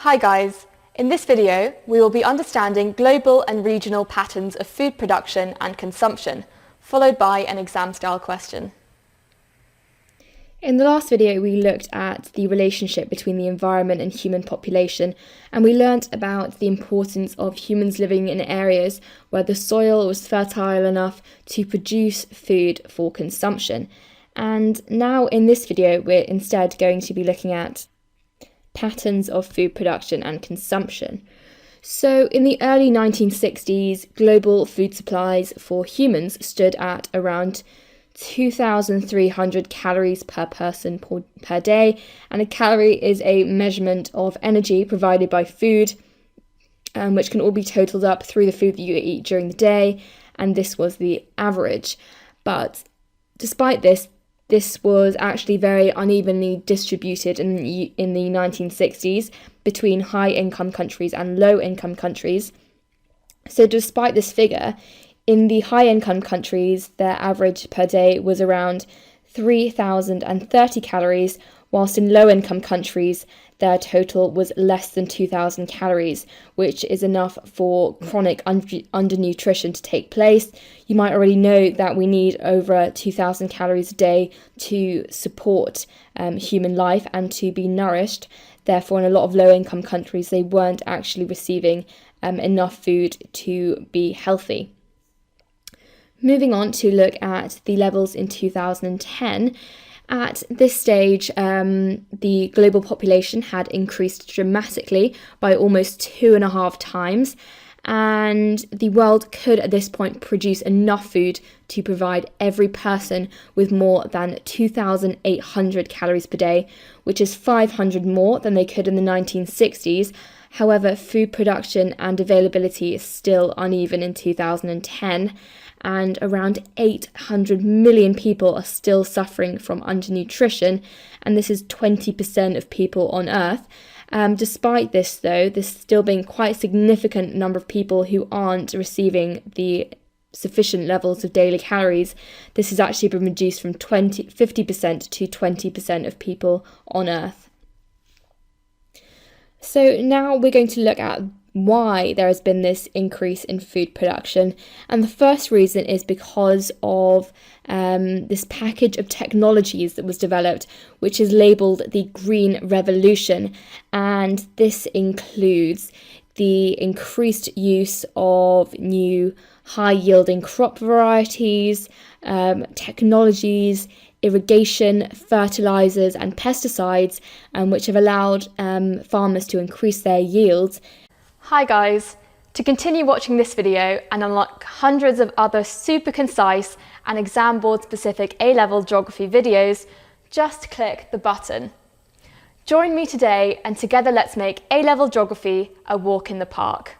Hi guys, in this video we will be understanding global and regional patterns of food production and consumption, followed by an exam style question. In the last video we looked at the relationship between the environment and human population, and we learnt about the importance of humans living in areas where the soil was fertile enough to produce food for consumption. And now in this video we're instead going to be looking at patterns of food production and consumption. So in the early 1960s, global food supplies for humans stood at around 2,300 calories per person per day, and a calorie is a measurement of energy provided by food, which can all be totaled up through the food that you eat during the day, and this was the average. But despite this was actually very unevenly distributed in the 1960s between high-income countries and low-income countries. So despite this figure, in the high-income countries, their average per day was around 3,030 calories, whilst in low-income countries, their total was less than 2,000 calories, which is enough for chronic undernutrition to take place. You might already know that we need over 2,000 calories a day to support human life and to be nourished. Therefore, in a lot of low-income countries, they weren't actually receiving enough food to be healthy. Moving on to look at the levels in 2010, at this stage, the global population had increased dramatically by almost 2.5 times, and the world could at this point produce enough food to provide every person with more than 2,800 calories per day, which is 500 more than they could in the 1960s. However, food production and availability is still uneven in 2010, and around 800 million people are still suffering from undernutrition, and this is 20% of people on Earth. Despite this, though, there's still being quite a significant number of people who aren't receiving the sufficient levels of daily calories. This has actually been reduced from 50% to 20% of people on Earth. So now we're going to look at why there has been this increase in food production, and the first reason is because of this package of technologies that was developed, which is labelled the Green Revolution, and this includes the increased use of new high-yielding crop varieties, technologies, irrigation, fertilizers and pesticides, which have allowed farmers to increase their yields. Hi guys, to continue watching this video and unlock hundreds of other super concise and exam board specific A-level geography videos, just click the button. Join me today and together let's make A-level geography a walk in the park.